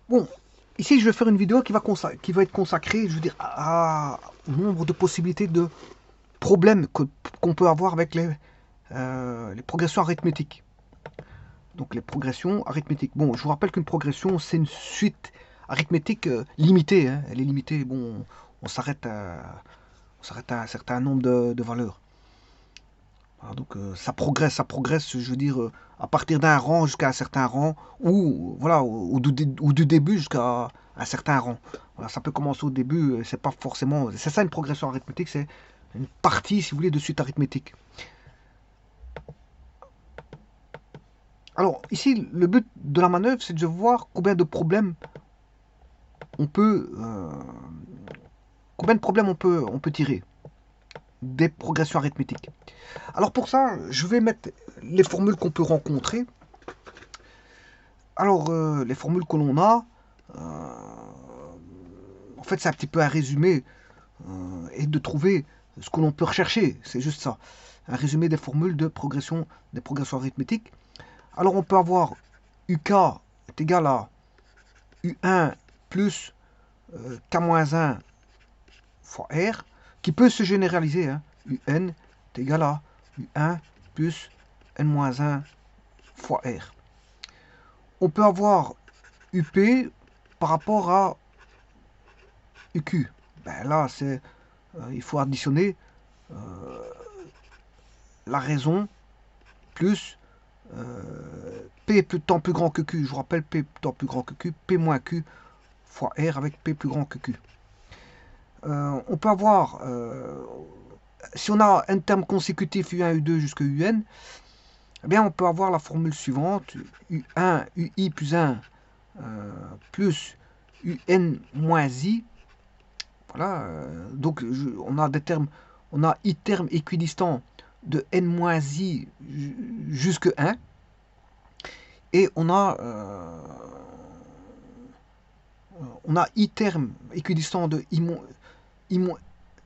Bon, ici je vais faire une vidéo qui va être consacrée, je veux dire, au nombre de possibilités de problèmes qu'on peut avoir avec les progressions arithmétiques. Donc les progressions arithmétiques. Bon, je vous rappelle qu'une progression, c'est une suite arithmétique limitée, hein. Elle est limitée, bon, on s'arrête à un certain nombre de valeurs. Voilà, donc ça progresse, je veux dire, à partir d'un rang jusqu'à un certain rang, ou voilà, ou du début jusqu'à un certain rang. Voilà, ça peut commencer au début, c'est pas forcément. C'est ça une progression arithmétique, c'est une partie, si vous voulez, de suite arithmétique. Alors, ici, le but de la manœuvre, c'est de voir on peut, euh, combien de problèmes on peut tirer des progressions arithmétiques. Alors pour ça, je vais mettre les formules qu'on peut rencontrer. Alors, les formules que l'on a, euh, en fait, c'est un petit peu un résumé et de trouver ce que l'on peut rechercher. C'est juste ça. Un résumé des formules des progressions arithmétiques. Alors, on peut avoir UK est égal à U1 plus K-1 fois R, qui peut se généraliser. Hein. UN est égal à U1 plus N-1 fois R. On peut avoir UP par rapport à UQ. Ben là, il faut additionner la raison plus P temps plus grand que Q. Je vous rappelle, P temps plus grand que Q, P moins Q fois R avec P plus grand que Q. On peut avoir, si on a un terme consécutif U1, U2 jusqu'à UN, eh bien on peut avoir la formule suivante, U1, UI plus 1 plus UN moins I. Voilà, donc on a des termes, on a I termes équidistants de N-I jusque 1. Et on a I termes équidistants de I,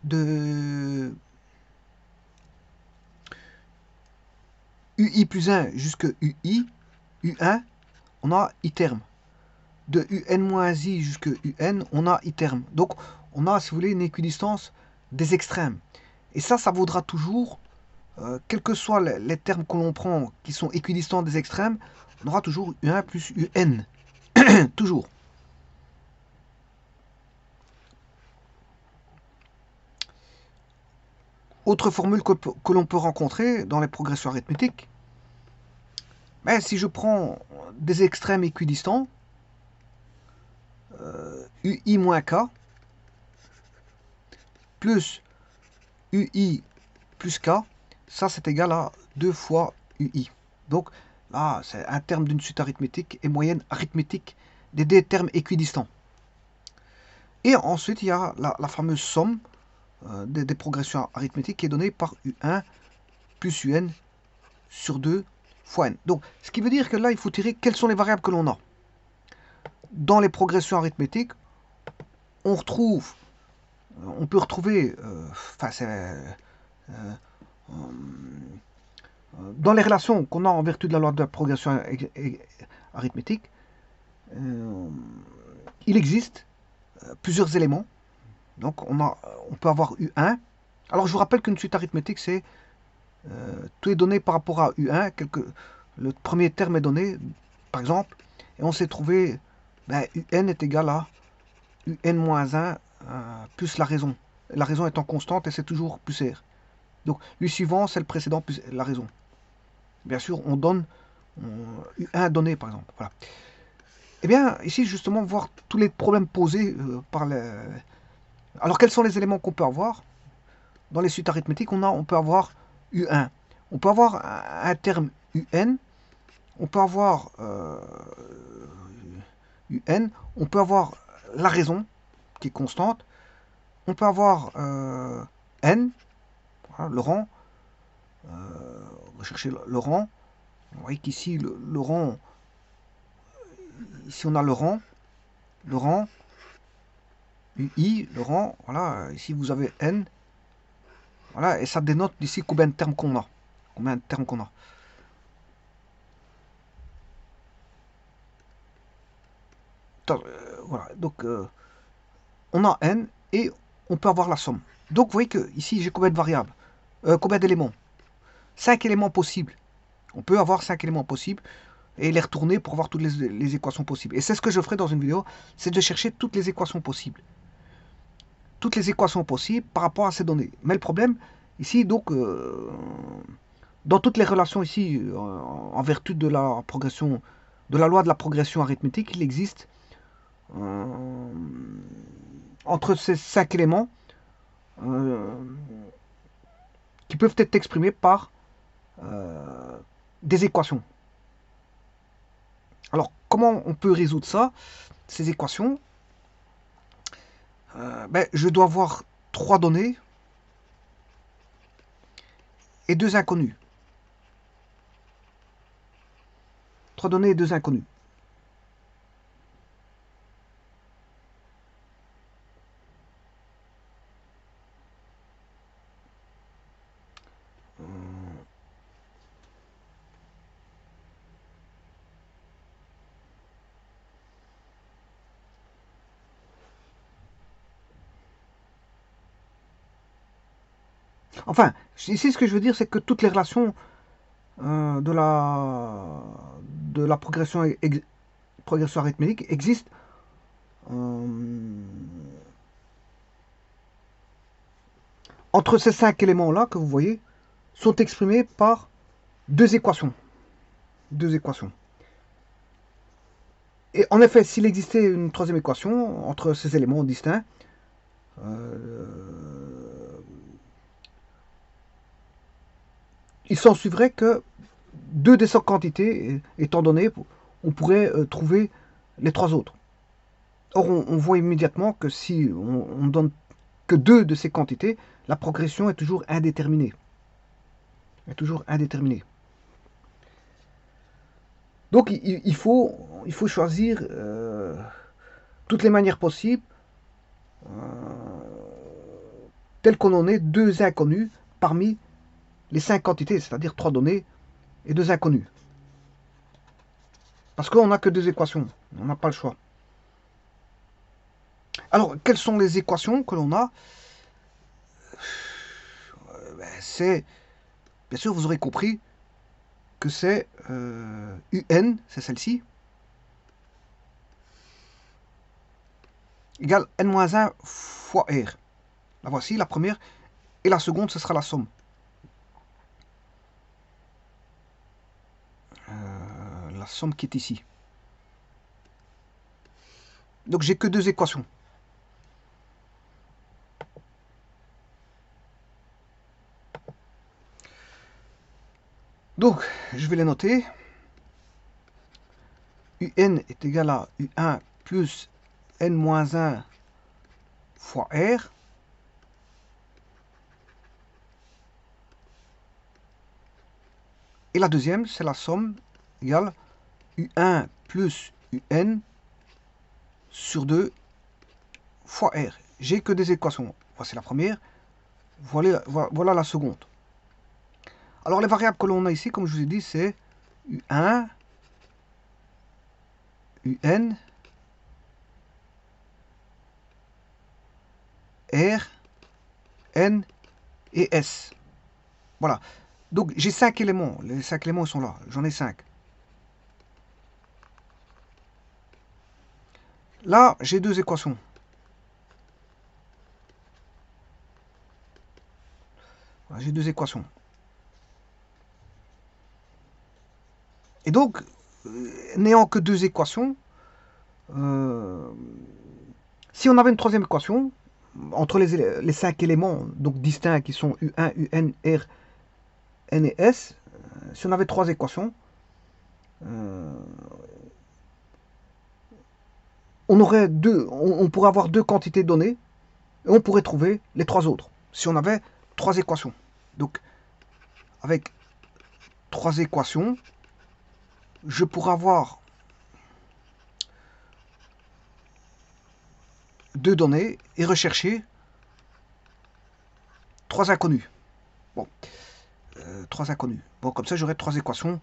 de UI plus 1 jusque UI, U1, on a I termes. De UN-I jusque UN, on a I termes. Donc, on a, si vous voulez, une équidistance des extrêmes. Et ça vaudra toujours, quels que soient les termes que l'on prend qui sont équidistants des extrêmes, on aura toujours U1 plus UN. Toujours. Autre formule que l'on peut rencontrer dans les progressions arithmétiques, ben, si je prends des extrêmes équidistants, UI moins K plus UI plus K, ça c'est égal à 2 fois UI. Donc là, c'est un terme d'une suite arithmétique et moyenne arithmétique des termes équidistants. Et ensuite, il y a la fameuse somme des progressions arithmétiques qui est donnée par U1 plus UN sur 2 fois N. Donc, ce qui veut dire que là, il faut tirer quelles sont les variables que l'on a. Dans les progressions arithmétiques, on peut retrouver, dans les relations qu'on a en vertu de la loi de la progression arithmétique, euh, il existe plusieurs éléments. Donc on peut avoir U1. Alors je vous rappelle qu'une suite arithmétique, c'est tout est donné par rapport à U1. Le premier terme est donné, par exemple, et on s'est trouvé ben, UN est égal à UN-1 plus la raison. La raison étant constante et c'est toujours plus R. Donc le suivant, c'est le précédent plus la raison. Bien sûr, on donne un donné, par exemple. Voilà. Eh bien, ici, justement, voir tous les problèmes posés par les... Alors, quels sont les éléments qu'on peut avoir? Dans les suites arithmétiques, on peut avoir U1. On peut avoir un terme UN. On peut avoir UN. On peut avoir la raison, qui est constante. On peut avoir N, voilà, le rang. On va chercher le rang. Vous voyez qu'ici, le rang, ici on a le rang, UI, le rang, voilà, ici vous avez N, voilà, et ça dénote ici combien de termes qu'on a. Combien de termes qu'on a. voilà, donc on a n et on peut avoir la somme. Donc vous voyez que ici j'ai combien de variables, combien d'éléments? 5 éléments possibles. On peut avoir 5 éléments possibles et les retourner pour avoir toutes les équations possibles. Et c'est ce que je ferai dans une vidéo, c'est de chercher toutes les équations possibles. Toutes les équations possibles par rapport à ces données. Mais le problème, ici, donc, dans toutes les relations ici, en vertu de la progression, de la loi de la progression arithmétique, il existe entre ces 5 éléments qui peuvent être exprimés par des équations. Alors, comment on peut résoudre ça, ces équations? Je dois avoir 3 données et 2 inconnus. 3 données et 2 inconnus. Enfin, ici ce que je veux dire, c'est que toutes les relations de la progression arithmétique existent entre ces 5 éléments-là que vous voyez, sont exprimés par 2 équations. 2 équations. Et en effet, s'il existait une troisième équation entre ces éléments distincts, il s'en suivrait que 2 des 100 quantités étant données, on pourrait trouver les 3 autres. Or, on voit immédiatement que si on ne donne que 2 de ces quantités, la progression est toujours indéterminée. Est toujours indéterminée. Donc, il faut choisir toutes les manières possibles, telles qu'on en ait 2 inconnus parmi les 5 quantités, c'est-à-dire 3 données et 2 inconnus. Parce qu'on n'a que 2 équations, on n'a pas le choix. Alors, quelles sont les équations que l'on a? C'est, bien sûr, vous aurez compris que c'est UN, c'est celle-ci, égale n-1 fois R. La voici, la première, et la seconde, ce sera la somme. La somme qui est ici. Donc, j'ai que 2 équations. Donc, je vais les noter. UN est égal à U1 plus N-1 fois R. Et la deuxième, c'est la somme égale U1 plus UN sur 2 fois R. J'ai que des équations. Voici la première. Voilà la seconde. Alors les variables que l'on a ici, comme je vous ai dit, c'est U1, UN, R, N et S. Voilà. Donc j'ai 5 éléments. Les 5 éléments sont là. J'en ai 5. Là, j'ai 2 équations. Voilà, j'ai 2 équations. Et donc, n'ayant que 2 équations, si on avait une troisième équation, entre les 5 éléments donc distincts qui sont U1, UN, R, N et S, si on avait 3 équations, on pourrait avoir 2 quantités données et on pourrait trouver les 3 autres si on avait 3 équations. Donc, avec 3 équations, je pourrais avoir 2 données et rechercher 3 inconnus. Bon, 3 inconnus. Bon, comme ça, j'aurai 3 équations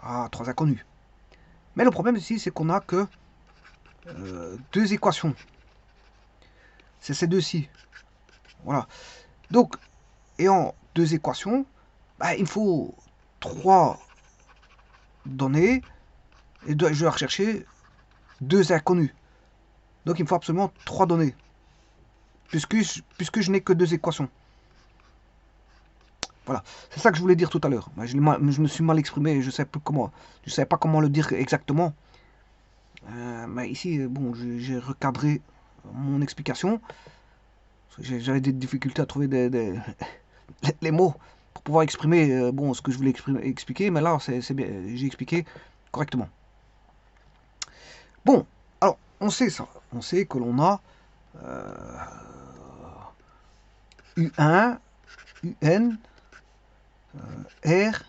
à 3 inconnus. Mais le problème ici, c'est qu'on n'a que deux équations. C'est ces deux-ci. Voilà. Donc, ayant deux équations, bah, il me faut trois données et je dois rechercher deux inconnus. Donc, il me faut absolument trois données. Puisque je n'ai que deux équations. Voilà, c'est ça que je voulais dire tout à l'heure. Je me suis mal exprimé, je ne savais pas comment le dire exactement. Mais ici, bon, j'ai recadré mon explication. J'avais des difficultés à trouver les mots pour pouvoir exprimer bon, ce que je voulais expliquer, mais là, c'est bien, j'ai expliqué correctement. Bon, alors, on sait ça. On sait que l'on a U1, UN, R,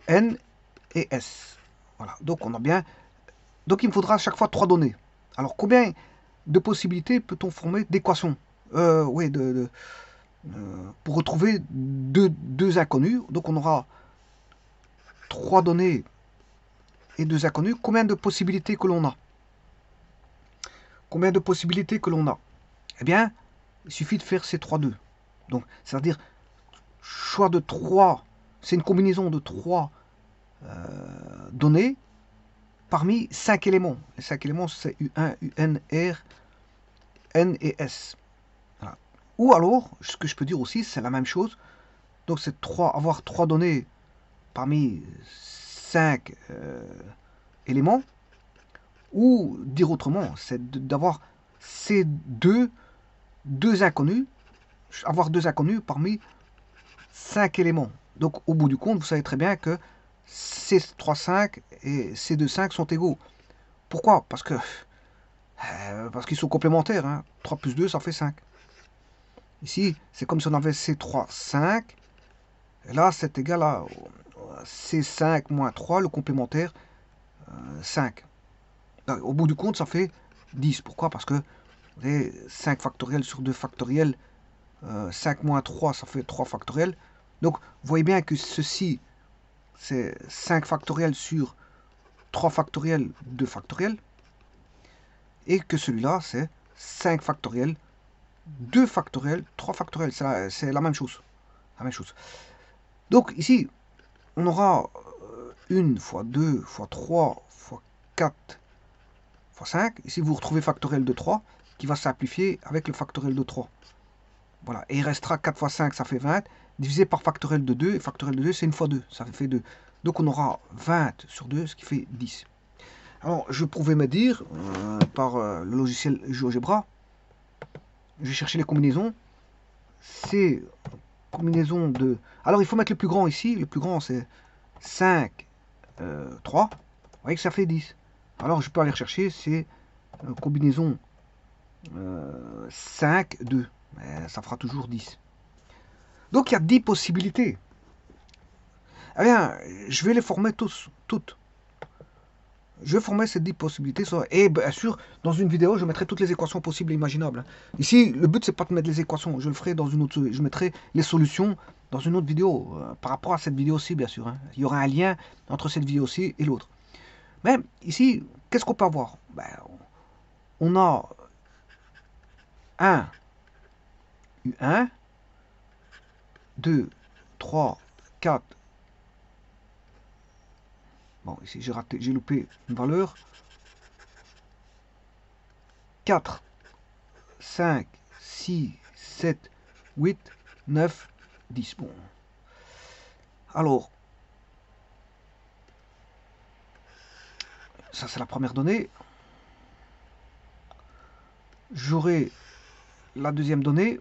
N et S. Voilà, donc on a bien. Donc il me faudra à chaque fois trois données. Alors combien de possibilités peut-on former d'équations oui, pour retrouver deux inconnus. Donc on aura trois données et deux inconnus. Combien de possibilités que l'on a? Combien de possibilités que l'on a? Eh bien, il suffit de faire ces 3-2. Donc, c'est-à-dire, choix de 3, c'est une combinaison de 3 données parmi 5 éléments. Les 5 éléments, c'est U1, UN, R, N et S. Voilà. Ou alors, ce que je peux dire aussi, c'est la même chose. Donc, c'est avoir 3 données parmi 5 éléments. Ou, dire autrement, c'est d'avoir ces deux inconnus, avoir deux inconnus parmi 5 éléments. Donc, au bout du compte, vous savez très bien que C3,5 et C2,5 sont égaux. Pourquoi? Parce qu'ils sont complémentaires. Hein. 3 plus 2, ça fait 5. Ici, c'est comme si on avait C3, 5. Et là, c'est égal à C5 moins 3, le complémentaire, 5. Au bout du compte, ça fait 10. Pourquoi? Parce que 5 factoriel sur 2 factoriel, 5 moins 3, ça fait 3 factoriel. Donc, vous voyez bien que ceci, c'est 5 factoriel sur 3 factoriel, 2 factoriel. Et que celui-là, c'est 5 factoriel, 2 factoriel, 3 factoriel. C'est la même chose. La même chose. Donc, ici, on aura 1 fois 2 fois 3 fois 4 fois 5. Ici, vous retrouvez factoriel de 3 qui va simplifier avec le factoriel de 3. Voilà. Et il restera 4 fois 5, ça fait 20. Divisé par factoriel de 2. Et factoriel de 2, c'est 1 fois 2. Ça fait 2. Donc, on aura 20 sur 2, ce qui fait 10. Alors, je pouvais me dire, par le logiciel GeoGebra, j'ai cherché les combinaisons. C'est combinaison de... Alors, il faut mettre le plus grand ici. Le plus grand, c'est 5, 3. Vous voyez que ça fait 10. Alors, je peux aller rechercher, c'est combinaison 5, 2. Mais ça fera toujours 10. Donc, il y a 10 possibilités. Eh bien, je vais les former toutes. Je vais former ces 10 possibilités. Et bien sûr, dans une vidéo, je mettrai toutes les équations possibles et imaginables. Ici, le but, c'est pas de mettre les équations. Je le ferai dans une autre... Je mettrai les solutions dans une autre vidéo. Par rapport à cette vidéo-ci, bien sûr. Hein. Il y aura un lien entre cette vidéo-ci et l'autre. Mais ici, qu'est-ce qu'on peut avoir? Ben, on a 1, U1, 2, 3, 4. Bon, ici, j'ai raté, j'ai loupé une valeur. 4, 5, 6, 7, 8, 9, 10. Bon. Alors, ça c'est la première donnée. J'aurai la deuxième donnée,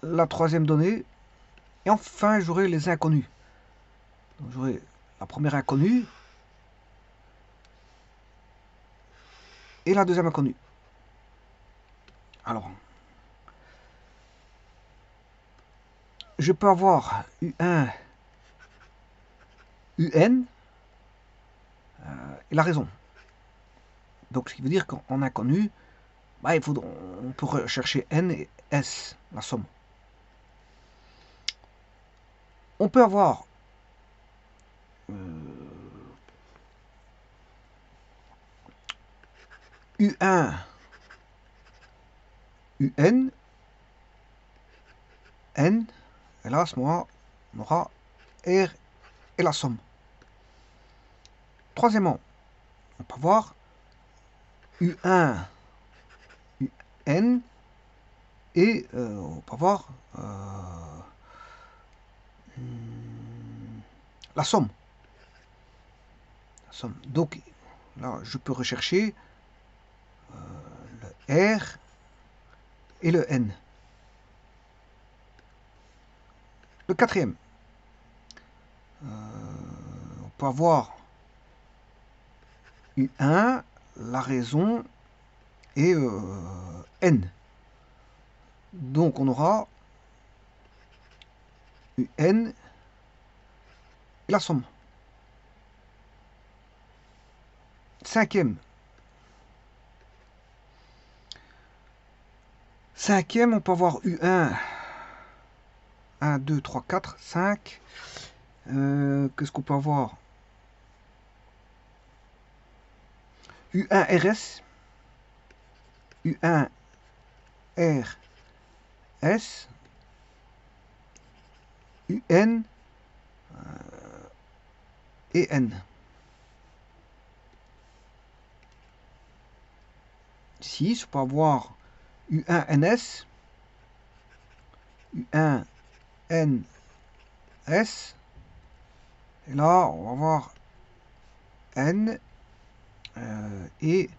la troisième donnée, et enfin j'aurai les inconnus. Donc j'aurai la première inconnue et la deuxième inconnue. Alors, je peux avoir U1, UN, et la raison. Donc ce qui veut dire qu'en inconnu, bah, on peut rechercher N et S, la somme. On peut avoir U1, UN, N, et là, à ce moment-là, on aura R et la somme. Troisièmement, on peut voir U1, UN, et on peut voir la somme. Donc, là, je peux rechercher le R et le N. Le quatrième, on peut avoir U1, la raison et N. Donc on aura UN et la somme. Cinquième, on peut avoir U1, 1, 2, 3, 4, 5. Qu'est-ce qu'on peut avoir? U1 RS, U1 RS, UN et N. 6, on peut avoir U1 NS, U1 NS, et là on va avoir N et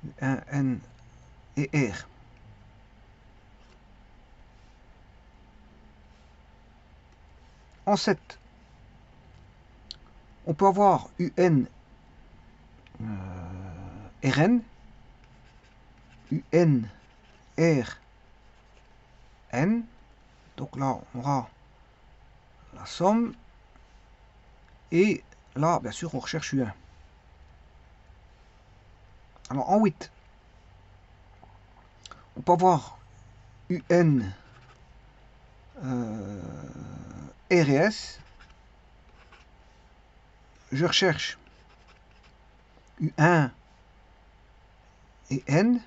U1 N et R. En 7, on peut avoir UN RN, UN R N. Donc là, on aura la somme. Et là, bien sûr, on recherche U1. Alors en 8, on peut avoir UN R et S. Je recherche U1 et N.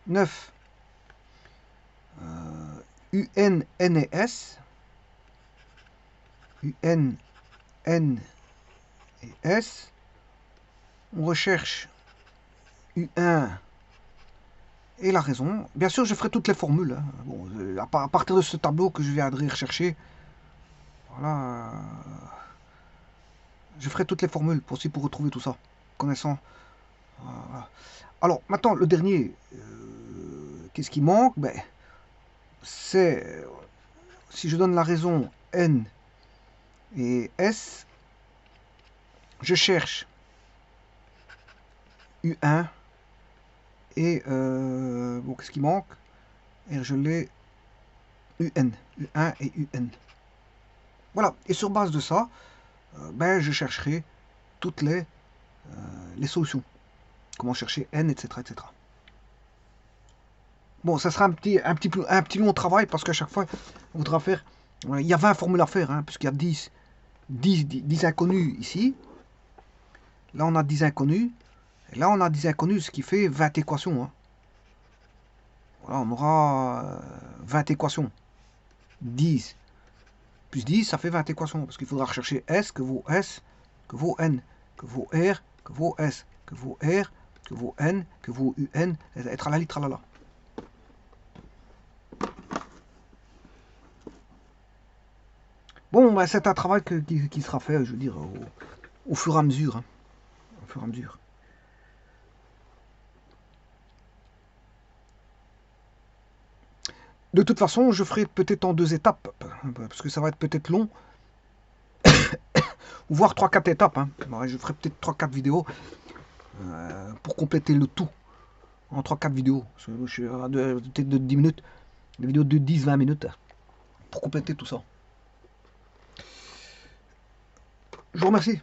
Neuf, UN, N et S. UN, N et S. On recherche U1 et la raison. Bien sûr, je ferai toutes les formules. Hein. Bon, à partir de ce tableau que je viendrai rechercher, voilà, je ferai toutes les formules pour retrouver tout ça, connaissant. Voilà. Alors, maintenant, le dernier, qu'est-ce qui manque? Ben, c'est, si je donne la raison N et S, je cherche U1 et, bon, qu'est-ce qui manque? Et je l'ai UN, U1 et UN. Voilà, et sur base de ça, ben, je chercherai toutes les solutions. Comment chercher N, etc. etc. Bon, ça sera un petit long travail parce qu'à chaque fois, on voudra faire... Il y a 20 formules à faire, hein, puisqu'il y a 10 inconnus ici. Là, on a 10 inconnus. Et là, on a 10 inconnus, ce qui fait 20 équations. Hein. Voilà, on aura 20 équations. 10 plus 10, ça fait 20 équations. Parce qu'il faudra rechercher S, que vaut S, que vaut N, que vaut R, que vaut S, que vaut R, que vaut N, que vaut UN, et tralali tralala. Bon, bah, c'est un travail qui sera fait, je veux dire, au fur et à mesure. Hein. Au fur et à mesure. De toute façon, je ferai peut-être en 2 étapes, parce que ça va être peut-être long. Ou voire 3-4 étapes. Hein. Je ferai peut-être 3-4 vidéos pour compléter le tout. En 3-4 vidéos. Je suis peut-être de 10 minutes. Des vidéos de 10-20 minutes. Pour compléter tout ça. Je vous remercie.